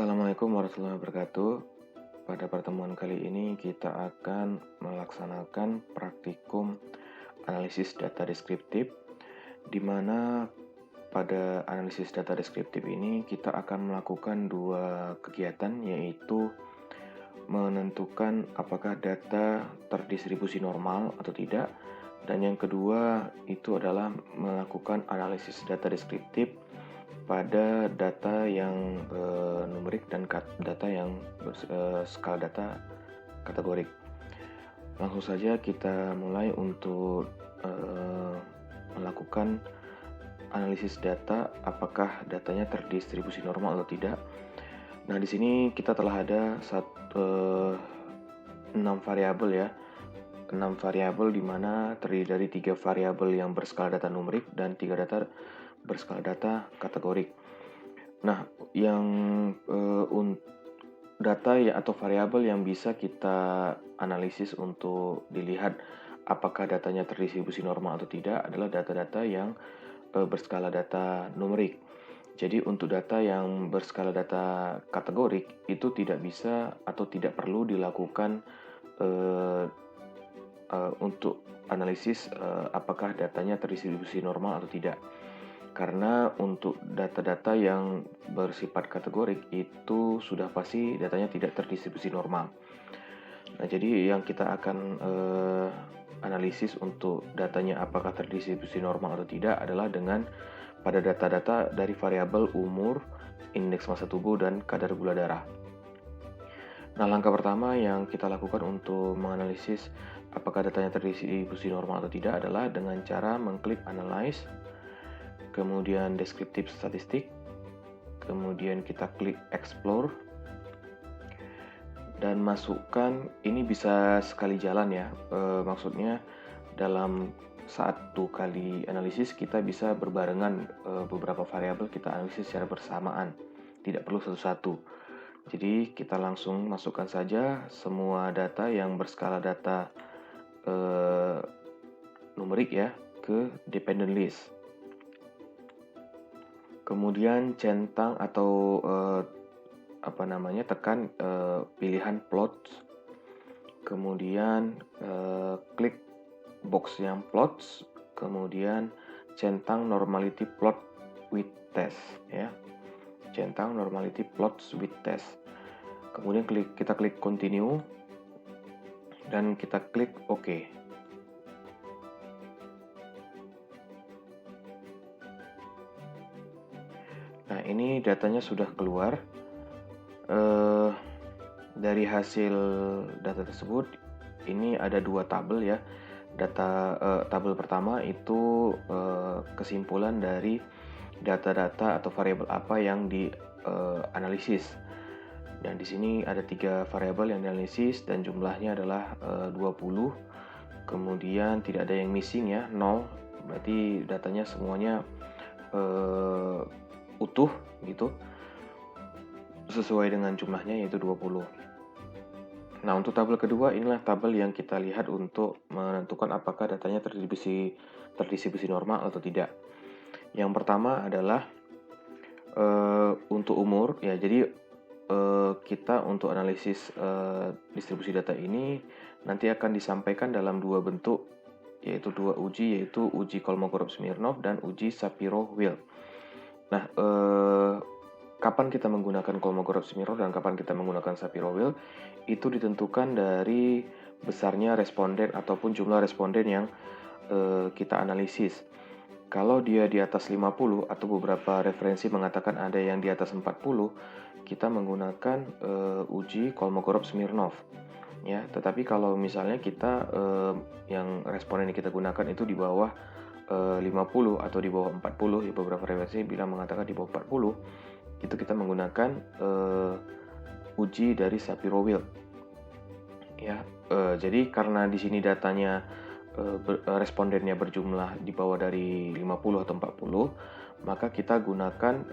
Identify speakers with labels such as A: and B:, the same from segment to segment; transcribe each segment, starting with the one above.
A: Assalamualaikum warahmatullahi wabarakatuh. Pada pertemuan kali ini kita akan melaksanakan praktikum analisis data deskriptif, di mana pada analisis data deskriptif ini kita akan melakukan dua kegiatan, yaitu menentukan apakah data terdistribusi normal atau tidak, dan yang kedua itu adalah melakukan analisis data deskriptif pada data yang numerik dan data yang skala data kategorik. Langsung saja kita mulai untuk melakukan analisis data, apakah datanya terdistribusi normal atau tidak. Nah, di sini kita telah ada 6 variabel ya. 6 variabel di mana terdiri dari 3 variabel yang berskala data numerik dan 3 data berskala data kategorik. Nah, yang data ya atau variabel yang bisa kita analisis untuk dilihat apakah datanya terdistribusi normal atau tidak adalah data-data yang berskala data numerik. Jadi untuk data yang berskala data kategorik itu tidak bisa atau tidak perlu dilakukan untuk analisis apakah datanya terdistribusi normal atau tidak. Karena untuk data-data yang bersifat kategorik itu sudah pasti datanya tidak terdistribusi normal. Nah, jadi yang kita akan analisis untuk datanya apakah terdistribusi normal atau tidak adalah dengan pada data-data dari variabel umur, indeks massa tubuh, dan kadar gula darah. Nah, langkah pertama yang kita lakukan untuk menganalisis apakah datanya terdistribusi normal atau tidak adalah dengan cara mengklik Analyze, kemudian Descriptive Statistik, kemudian kita klik Explore, dan masukkan, ini bisa sekali jalan ya, maksudnya dalam satu kali analisis kita bisa berbarengan beberapa variabel kita analisis secara bersamaan, tidak perlu satu-satu. Jadi kita langsung masukkan saja semua data yang berskala data numerik ya ke dependent list. Kemudian centang atau tekan pilihan plots, kemudian klik box yang plots, kemudian centang normality plot with test ya, centang normality plots with test. Kemudian kita klik continue dan kita klik OK. Nah, ini datanya sudah keluar. Dari hasil data tersebut, ini ada dua tabel ya. Tabel pertama itu kesimpulan dari data-data atau variabel apa yang dianalisis. Dan di sini ada 3 variabel yang dianalisis dan jumlahnya adalah 20. Kemudian tidak ada yang missing ya, 0. Berarti datanya semuanya utuh gitu, sesuai dengan jumlahnya yaitu 20. Nah, untuk tabel kedua, inilah tabel yang kita lihat untuk menentukan apakah datanya terdistribusi normal atau tidak. Yang pertama adalah untuk umur ya. Jadi kita untuk analisis distribusi data ini nanti akan disampaikan dalam dua bentuk, yaitu dua uji, yaitu uji Kolmogorov-Smirnov dan uji Shapiro-Wilk. Nah, kapan kita menggunakan Kolmogorov-Smirnov dan kapan kita menggunakan Shapiro-Wilk itu ditentukan dari besarnya responden ataupun jumlah responden yang kita analisis. Kalau dia di atas 50 atau beberapa referensi mengatakan ada yang di atas 40, kita menggunakan uji Kolmogorov-Smirnov ya. Tetapi kalau misalnya kita yang responden yang kita gunakan itu di bawah 50 atau di bawah 40, ya beberapa referensi bilang mengatakan di bawah 40, itu kita menggunakan uji dari Shapiro-Wilk ya. Jadi karena di sini datanya respondennya berjumlah di bawah dari 50 atau 40, maka kita gunakan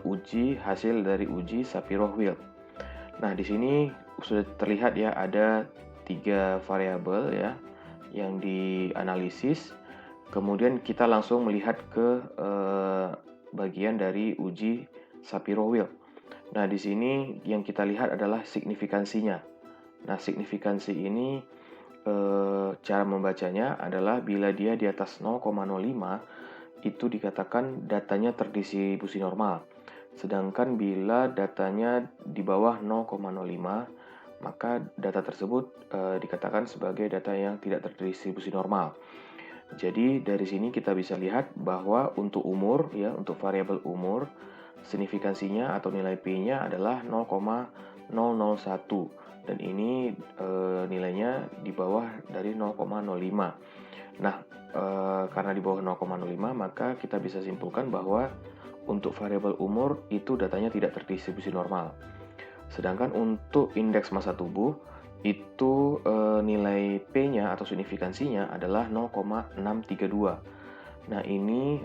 A: uji hasil dari uji Shapiro-Wilk. Nah, di sini sudah terlihat ya ada 3 variabel ya yang dianalisis. Kemudian kita langsung melihat ke bagian dari uji Shapiro-Wilk. Nah, di sini yang kita lihat adalah signifikansinya. Nah, signifikansi ini cara membacanya adalah bila dia di atas 0,05 itu dikatakan datanya terdistribusi normal. Sedangkan bila datanya di bawah 0,05 maka data tersebut dikatakan sebagai data yang tidak terdistribusi normal. Jadi dari sini kita bisa lihat bahwa untuk umur ya, untuk variabel umur signifikansinya atau nilai P-nya adalah 0,001 dan ini nilainya di bawah dari 0,05. Nah, karena di bawah 0,05 maka kita bisa simpulkan bahwa untuk variabel umur itu datanya tidak terdistribusi normal. Sedangkan untuk indeks massa tubuh itu nilai P-nya atau signifikansinya adalah 0,632. Nah, ini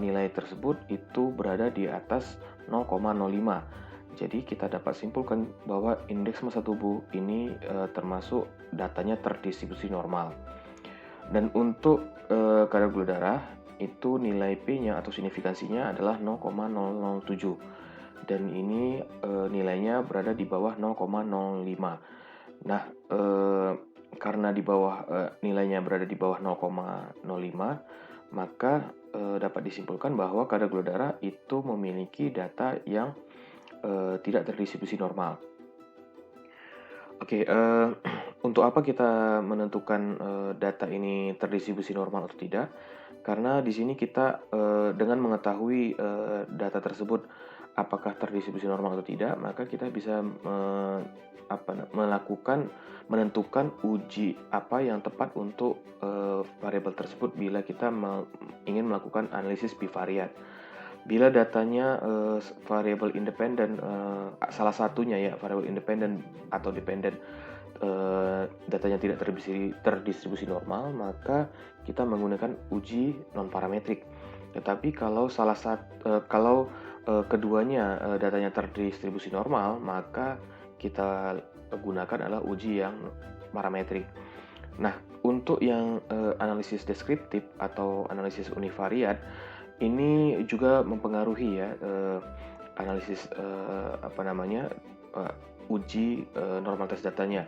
A: nilai tersebut itu berada di atas 0,05. Jadi kita dapat simpulkan bahwa indeks massa tubuh ini termasuk datanya terdistribusi normal. Dan untuk kadar gula darah itu nilai P-nya atau signifikansinya adalah 0,007 dan ini nilainya berada di bawah 0,05. Nah, karena di bawah nilainya berada di bawah 0,05, maka dapat disimpulkan bahwa kadar gula darah itu memiliki data yang tidak terdistribusi normal. Oke, untuk apa kita menentukan data ini terdistribusi normal atau tidak? Karena di sini kita dengan mengetahui data tersebut apakah terdistribusi normal atau tidak, maka kita bisa menentukan uji apa yang tepat untuk variabel tersebut bila kita ingin melakukan analisis bivariat. Bila datanya variabel independen, salah satunya ya variabel independen atau dependen datanya tidak terdistribusi normal, maka kita menggunakan uji non parametrik. Tetapi kalau keduanya datanya terdistribusi normal, maka kita gunakan adalah uji yang parametrik. Nah, untuk yang analisis deskriptif atau analisis univariat ini juga mempengaruhi ya analisis uji normalitas datanya.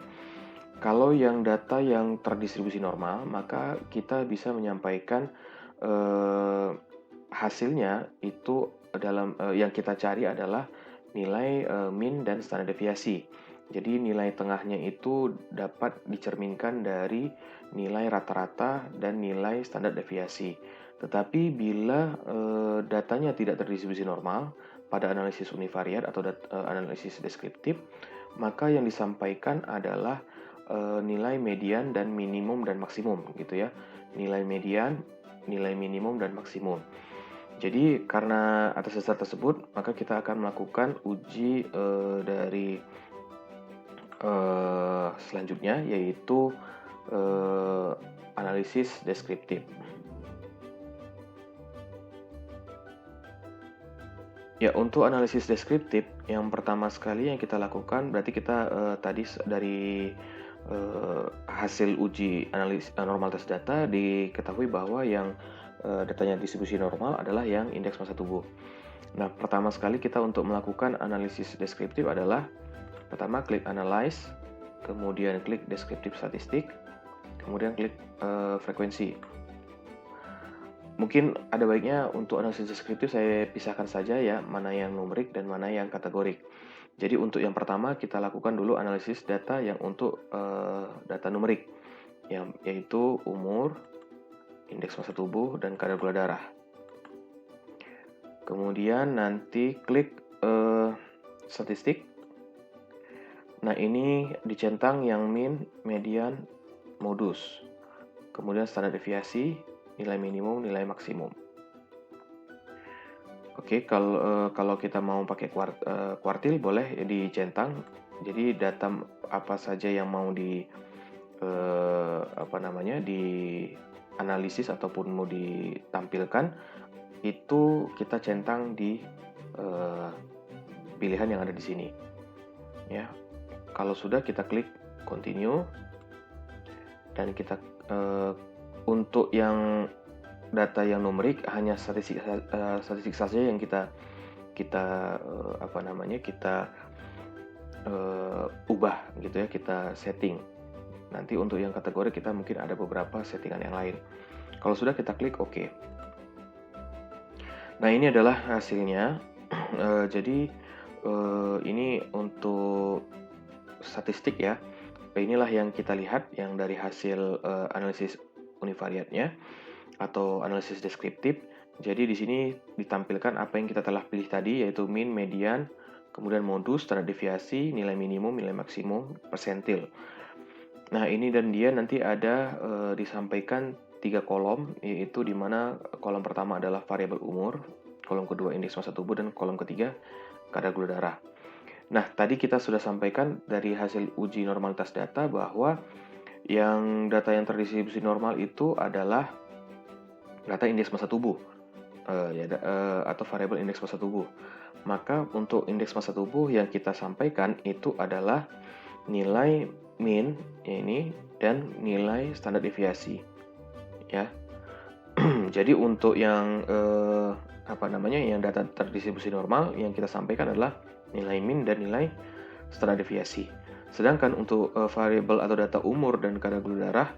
A: Kalau yang data yang terdistribusi normal, maka kita bisa menyampaikan hasilnya itu dalam yang kita cari adalah nilai mean dan standar deviasi. Jadi nilai tengahnya itu dapat dicerminkan dari nilai rata-rata dan nilai standar deviasi. Tetapi bila datanya tidak terdistribusi normal pada analisis univariat atau analisis deskriptif, maka yang disampaikan adalah nilai median dan minimum dan maksimum gitu ya. Nilai median, nilai minimum dan maksimum. Jadi karena atas dasar tersebut, maka kita akan melakukan uji dari selanjutnya yaitu analisis deskriptif. Ya, untuk analisis deskriptif, yang pertama sekali yang kita lakukan, berarti kita tadi dari hasil uji normalitas data diketahui bahwa yang datanya distribusi normal adalah yang indeks massa tubuh. Nah, pertama sekali kita untuk melakukan analisis deskriptif adalah pertama klik analyze, kemudian klik deskriptif statistik, kemudian klik frekuensi. Mungkin ada baiknya untuk analisis deskriptif saya pisahkan saja ya, mana yang numerik dan mana yang kategorik. Jadi untuk yang pertama kita lakukan dulu analisis data yang untuk data numerik, yaitu umur, indeks massa tubuh, dan kadar gula darah. Kemudian nanti klik statistik. Nah, ini dicentang yang mean, median, modus. Kemudian standar deviasi, nilai minimum, nilai maksimum. Oke, kalau kita mau pakai kuartil boleh dicentang. Jadi data apa saja yang mau dianalisis ataupun mau ditampilkan itu kita centang di pilihan yang ada di sini. Ya, kalau sudah kita klik continue dan kita untuk yang data yang numerik hanya statistik saja yang kita kita ubah gitu ya, kita setting. Nanti untuk yang kategori kita mungkin ada beberapa settingan yang lain. Kalau sudah, kita klik OK. Nah, ini adalah hasilnya. Jadi ini untuk statistik ya. Inilah yang kita lihat yang dari hasil analisis univariatnya atau analisis deskriptif. Jadi di sini ditampilkan apa yang kita telah pilih tadi, yaitu mean, median, kemudian modus, standar deviasi, nilai minimum, nilai maksimum, persentil. Nah, ini dan dia nanti ada disampaikan 3 kolom, yaitu di mana kolom pertama adalah variabel umur, kolom kedua indeks massa tubuh, dan kolom ketiga kadar gula darah. Nah, tadi kita sudah sampaikan dari hasil uji normalitas data bahwa yang data yang terdistribusi normal itu adalah data indeks massa tubuh, atau variabel indeks massa tubuh. Maka untuk indeks massa tubuh yang kita sampaikan itu adalah nilai mean ini dan nilai standar deviasi, ya. Jadi untuk yang yang data terdistribusi normal yang kita sampaikan adalah nilai mean dan nilai standar deviasi. Sedangkan untuk variabel atau data umur dan kadar gula darah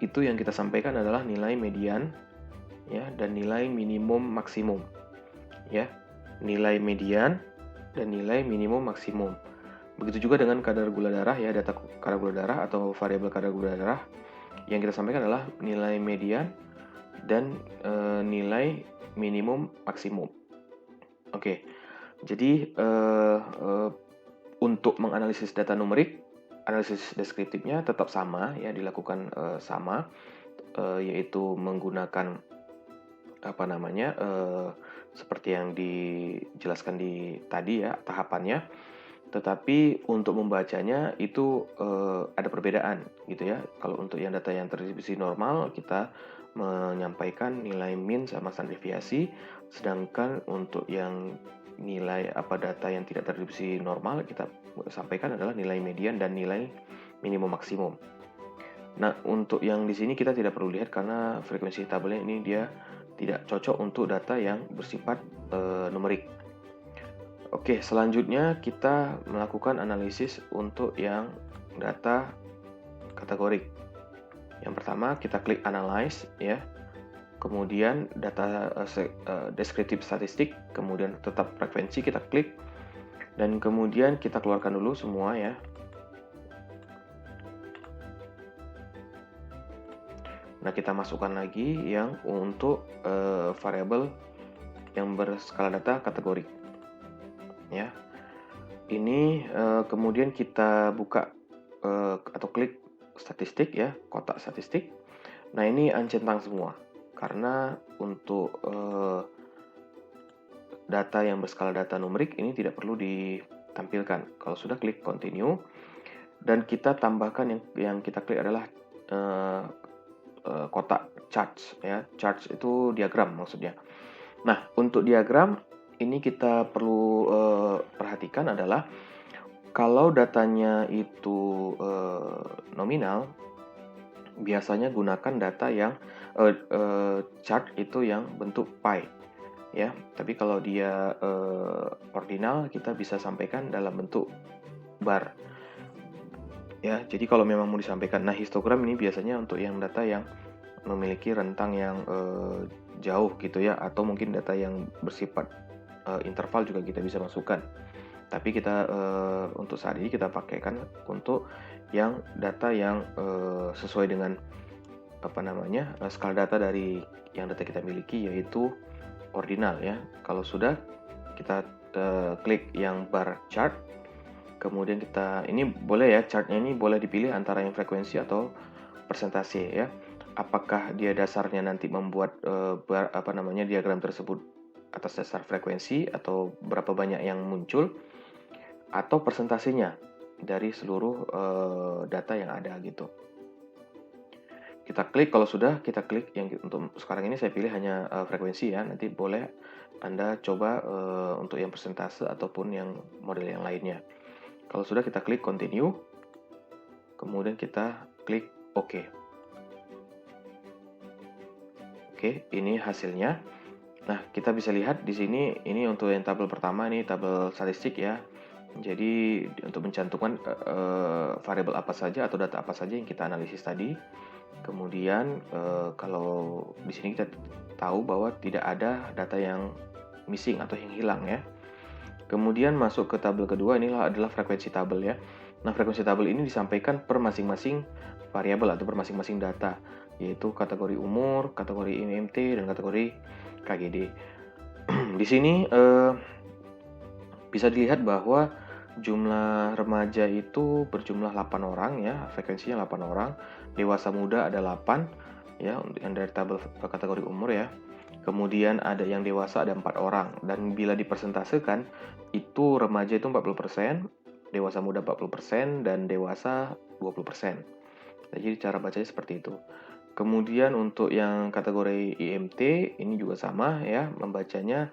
A: itu yang kita sampaikan adalah nilai median, ya, dan nilai minimum maksimum, ya. Nilai median dan nilai minimum maksimum. Begitu juga dengan kadar gula darah, ya, data kadar gula darah atau variabel kadar gula darah yang kita sampaikan adalah nilai median dan nilai minimum maksimum. Oke, jadi untuk menganalisis data numerik, analisis deskriptifnya tetap sama, ya, dilakukan sama, yaitu menggunakan seperti yang dijelaskan di tadi, ya, tahapannya. Tetapi untuk membacanya itu ada perbedaan gitu ya. Kalau untuk yang data yang terdistribusi normal kita menyampaikan nilai mean sama standar deviasi, sedangkan untuk yang nilai data yang tidak terdistribusi normal kita sampaikan adalah nilai median dan nilai minimum maksimum. Nah, untuk yang di sini kita tidak perlu lihat karena frekuensi tabelnya ini dia tidak cocok untuk data yang bersifat numerik. Oke, selanjutnya kita melakukan analisis untuk yang data kategorik. Yang pertama kita klik analyze, ya. Kemudian data deskriptif statistik, kemudian tetap frekuensi kita klik dan kemudian kita keluarkan dulu semua, ya. Nah, kita masukkan lagi yang untuk variabel yang berskala data kategorik. Ya, ini kemudian kita buka atau klik statistik, ya, kotak statistik. Nah, ini uncentang semua karena untuk data yang berskala data numerik ini tidak perlu ditampilkan. Kalau sudah, klik continue dan kita tambahkan yang kita klik adalah kotak charts, ya. Charts itu diagram maksudnya. Nah, untuk diagram ini kita perlu perhatikan adalah kalau datanya itu nominal, biasanya gunakan data yang chart itu yang bentuk pie, ya. Tapi kalau dia ordinal, kita bisa sampaikan dalam bentuk bar, ya. Jadi kalau memang mau disampaikan, nah, histogram ini biasanya untuk yang data yang memiliki rentang yang jauh gitu ya, atau mungkin data yang bersifat interval juga kita bisa masukkan. Tapi kita untuk saat ini kita pakaikan untuk yang data yang sesuai dengan skala data dari yang data kita miliki, yaitu ordinal, ya. Kalau sudah, kita klik yang bar chart. Kemudian ini boleh, ya, chartnya ini boleh dipilih antara yang frekuensi atau persentase, ya. Apakah dia dasarnya nanti membuat diagram tersebut atas dasar frekuensi atau berapa banyak yang muncul, atau persentasenya dari seluruh data yang ada gitu. Kita klik, kalau sudah kita klik yang untuk sekarang ini saya pilih hanya frekuensi, ya. Nanti boleh Anda coba untuk yang persentase ataupun yang model yang lainnya. Kalau sudah, kita klik continue. Kemudian kita klik OK. Oke, ini hasilnya. Nah, kita bisa lihat di sini, ini untuk yang tabel pertama, ini tabel statistik ya. Jadi untuk mencantumkan variabel apa saja atau data apa saja yang kita analisis tadi. Kemudian kalau di sini kita tahu bahwa tidak ada data yang missing atau yang hilang ya. Kemudian masuk ke tabel kedua, inilah adalah frekuensi tabel ya. Nah, frekuensi tabel ini disampaikan per masing-masing variabel atau per masing-masing data, yaitu kategori umur, kategori IMT, dan kategori KGD. Di sini bisa dilihat bahwa jumlah remaja itu berjumlah 8 orang ya, frekuensinya 8 orang. Dewasa muda ada 8 ya, untuk yang dari tabel kategori umur ya. Kemudian ada yang dewasa ada 4 orang, dan bila dipersentasekan itu remaja itu 40%, dewasa muda 40%, dan dewasa 20%. Nah, jadi cara bacanya seperti itu. Kemudian untuk yang kategori IMT ini juga sama ya, membacanya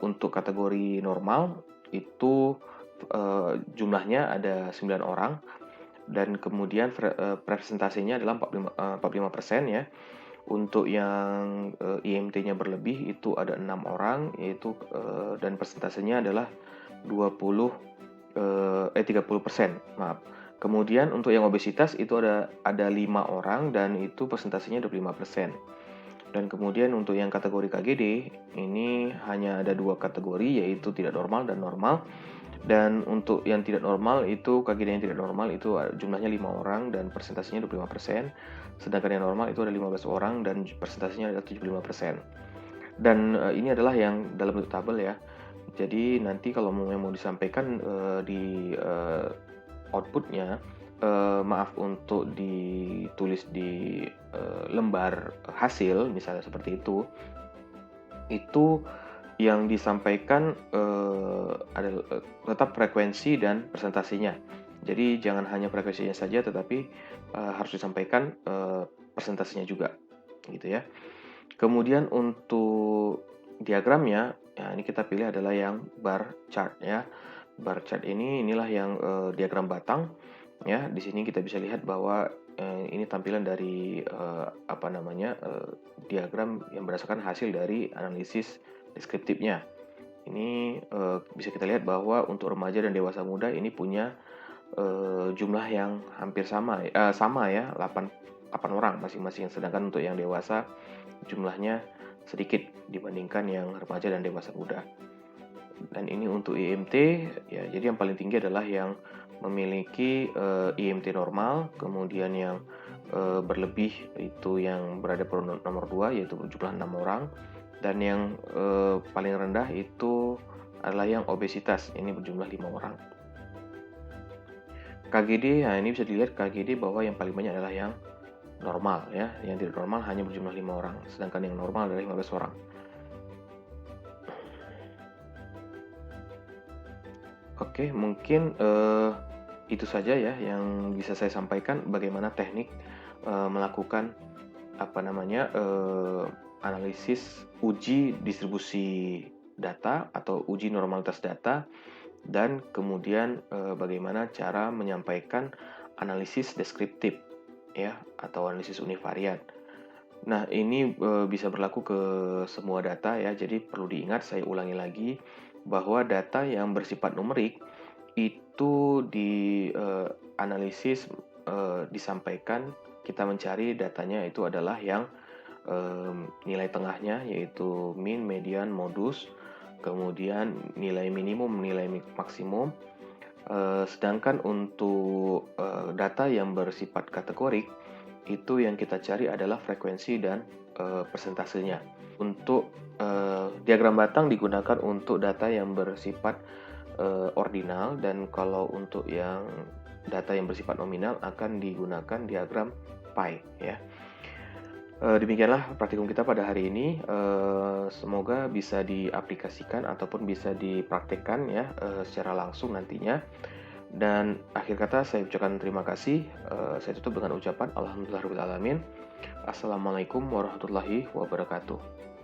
A: untuk kategori normal itu jumlahnya ada 9 orang, dan kemudian presentasinya adalah 45% ya. Untuk yang IMT-nya berlebih itu ada 6 orang, yaitu dan persentasenya adalah 30%, maaf. Kemudian untuk yang obesitas itu ada 5 orang, dan itu persentasenya 25%. Dan kemudian untuk yang kategori KGD ini hanya ada 2 kategori, yaitu tidak normal dan normal. Dan untuk yang tidak normal itu, KGD yang tidak normal itu jumlahnya 5 orang dan persentasenya 25%. Sedangkan yang normal itu ada 15 orang dan persentasenya adalah 75%. Dan ini adalah yang dalam bentuk tabel ya. Jadi nanti kalau mau disampaikan di outputnya, maaf, untuk ditulis di lembar hasil misalnya seperti itu yang disampaikan adalah tetap frekuensi dan presentasinya. Jadi jangan hanya frekuensinya saja, tetapi harus disampaikan presentasinya juga, gitu ya. Kemudian untuk diagramnya, ya ini kita pilih adalah yang bar chart ya. Bar chart inilah yang diagram batang ya. Di sini kita bisa lihat bahwa ini tampilan dari diagram yang berdasarkan hasil dari analisis deskriptifnya. Ini bisa kita lihat bahwa untuk remaja dan dewasa muda ini punya jumlah yang hampir sama ya, 8 orang masing-masing. Sedangkan untuk yang dewasa jumlahnya sedikit dibandingkan yang remaja dan dewasa muda. Dan ini untuk IMT ya, jadi yang paling tinggi adalah yang memiliki IMT normal, kemudian yang berlebih itu yang berada pada nomor 2 yaitu berjumlah 6 orang, dan yang paling rendah itu adalah yang obesitas, ini berjumlah 5 orang. KGD, nah ini bisa dilihat KGD bahwa yang paling banyak adalah yang normal ya, yang tidak normal hanya berjumlah 5 orang, sedangkan yang normal adalah 15 orang. Oke, mungkin itu saja ya yang bisa saya sampaikan, bagaimana teknik melakukan analisis uji distribusi data atau uji normalitas data, dan kemudian bagaimana cara menyampaikan analisis deskriptif ya, atau analisis univariat. Nah, ini bisa berlaku ke semua data ya. Jadi perlu diingat, saya ulangi lagi, bahwa data yang bersifat numerik itu di analisis disampaikan, kita mencari datanya itu adalah yang nilai tengahnya, yaitu mean, median, modus, kemudian nilai minimum, nilai maksimum. Sedangkan untuk data yang bersifat kategorik, itu yang kita cari adalah frekuensi dan persentasenya. Untuk diagram batang digunakan untuk data yang bersifat ordinal, dan kalau untuk yang data yang bersifat nominal akan digunakan diagram pie ya. Demikianlah praktikum kita pada hari ini. Semoga bisa diaplikasikan ataupun bisa dipraktekkan ya secara langsung nantinya. Dan akhir kata saya ucapkan terima kasih. Saya tutup dengan ucapan alhamdulillahirabbil alamin. Assalamualaikum warahmatullahi wabarakatuh.